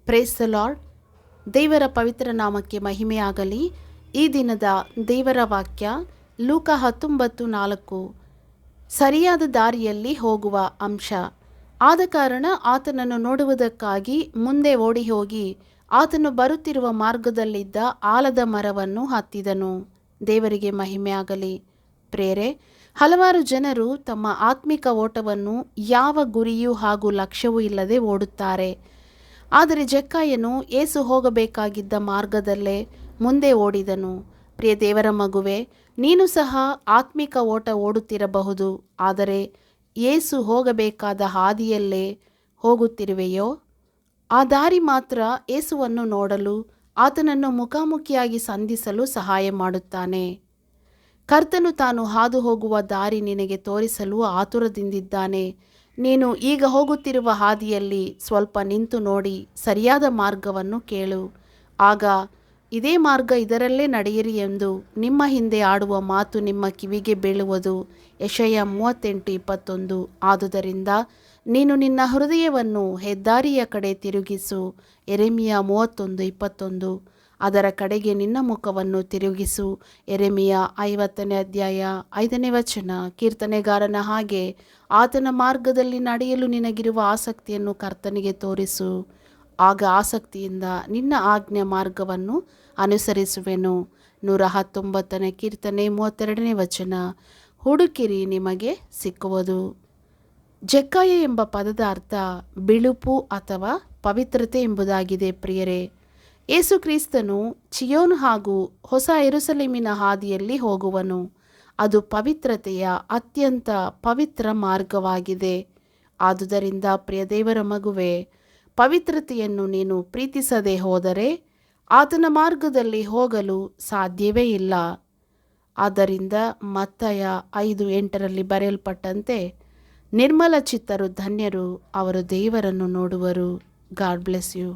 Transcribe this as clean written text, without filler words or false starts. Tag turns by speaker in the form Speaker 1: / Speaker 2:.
Speaker 1: Praise the lord. ದೇವರ ಪವಿತ್ರ ನಾಮಕ್ಕೆ ಮಹಿಮೆಯಾಗಲಿ. ಈ ದಿನದ ದೇವರ ವಾಕ್ಯ ಲೂಕ 19:4. ಸರಿಯಾದ ದಾರಿಯಲ್ಲಿ ಹೋಗುವ ಅಂಶ. ಆದ ಕಾರಣ ಆತನನ್ನು ನೋಡುವುದಕ್ಕಾಗಿ ಮುಂದೆ ಓಡಿ ಹೋಗಿ ಆತನು ಬರುತ್ತಿರುವ ಮಾರ್ಗದಲ್ಲಿದ್ದ ಆಲದ ಮರವನ್ನು ಹತ್ತಿದನು. ದೇವರಿಗೆ ಮಹಿಮೆಯಾಗಲಿ. ಪ್ರೇರೆ, ಹಲವಾರು ಜನರು ತಮ್ಮ ಆತ್ಮಿಕ ಓಟವನ್ನು ಯಾವ ಗುರಿಯೂ ಹಾಗೂ ಲಕ್ಷ್ಯವೂ ಇಲ್ಲದೆ ಓಡುತ್ತಾರೆ. ಆದರೆ ಜಕ್ಕಾಯನು ಯೇಸು ಹೋಗಬೇಕಾಗಿದ್ದ ಮಾರ್ಗದಲ್ಲೇ ಮುಂದೆ ಓಡಿದನು. ಪ್ರಿಯ ದೇವರ ಮಗುವೆ, ನೀನು ಸಹ ಆತ್ಮಿಕ ಓಟ ಓಡುತ್ತಿರಬಹುದು. ಆದರೆ ಯೇಸು ಹೋಗಬೇಕಾದ ಹಾದಿಯಲ್ಲೇ ಹೋಗುತ್ತಿರುವೆಯೋ? ಆ ದಾರಿ ಮಾತ್ರ ಯೇಸುವನ್ನು ನೋಡಲು, ಆತನನ್ನು ಮುಖಾಮುಖಿಯಾಗಿ ಸಂಧಿಸಲು ಸಹಾಯ ಮಾಡುತ್ತಾನೆ. ಕರ್ತನು ತಾನು ಹಾದು ಹೋಗುವ ದಾರಿ ನಿನಗೆ ತೋರಿಸಲು ಆತುರದಿಂದಿದ್ದಾನೆ. ನೀನು ಈಗ ಹೋಗುತ್ತಿರುವ ಹಾದಿಯಲ್ಲಿ ಸ್ವಲ್ಪ ನಿಂತು ನೋಡಿ ಸರಿಯಾದ ಮಾರ್ಗವನ್ನು ಕೇಳು. ಆಗ ಇದೇ ಮಾರ್ಗ, ಇದರಲ್ಲೇ ನಡೆಯಿರಿ ಎಂದು ನಿಮ್ಮ ಹಿಂದೆ ಆಡುವ ಮಾತು ನಿಮ್ಮ ಕಿವಿಗೆ ಬೀಳುವುದು. ಯೆಶಾಯ 38:21. ಆದುದರಿಂದ ನೀನು ನಿನ್ನ ಹೃದಯವನ್ನು ಹೆದ್ದಾರಿಯ ಕಡೆ ತಿರುಗಿಸು. ಯೆರೆಮೀಯ 31:21. ಅದರ ಕಡೆಗೆ ನಿನ್ನ ಮುಖವನ್ನು ತಿರುಗಿಸು. ಯೆರೆಮೀಯ 50:5. ಕೀರ್ತನೆಗಾರನ ಹಾಗೆ ಆತನ ಮಾರ್ಗದಲ್ಲಿ ನಡೆಯಲು ನಿನಗಿರುವ ಆಸಕ್ತಿಯನ್ನು ಕರ್ತನಿಗೆ ತೋರಿಸು. ಆಗ ಆಸಕ್ತಿಯಿಂದ ನಿನ್ನ ಆಜ್ಞಾ ಮಾರ್ಗವನ್ನು ಅನುಸರಿಸುವೆನು. 119 ಕೀರ್ತನೆ 32. ಹುಡುಕಿರಿ, ನಿಮಗೆ ಸಿಕ್ಕುವುದು. ಜಕ್ಕಾಯ ಎಂಬ ಪದದ ಅರ್ಥ ಬಿಳುಪು ಅಥವಾ ಪವಿತ್ರತೆ ಎಂಬುದಾಗಿದೆ. ಪ್ರಿಯರೇ, ಯೇಸು ಕ್ರಿಸ್ತನು ಚಿಯೋನ್ ಹಾಗೂ ಹೊಸ ಯೆರೂಸಲೇಮಿನ ಹಾದಿಯಲ್ಲಿ ಹೋಗುವನು. ಅದು ಪವಿತ್ರತೆಯ ಅತ್ಯಂತ ಪವಿತ್ರ ಮಾರ್ಗವಾಗಿದೆ. ಆದುದರಿಂದ ಪ್ರಿಯ ದೇವರ ಮಗುವೆ, ಪವಿತ್ರತೆಯನ್ನು ನೀನು ಪ್ರೀತಿಸದೆ ಹೋದರೆ ಆತನ ಮಾರ್ಗದಲ್ಲಿ ಹೋಗಲು ಸಾಧ್ಯವೇ ಇಲ್ಲ. ಆದ್ದರಿಂದ ಮತ್ತಾಯ 5:8 ಬರೆಯಲ್ಪಟ್ಟಂತೆ, ನಿರ್ಮಲ ಚಿತ್ತರು ಧನ್ಯರು, ಅವರು ದೇವರನ್ನು ನೋಡುವರು. God bless you.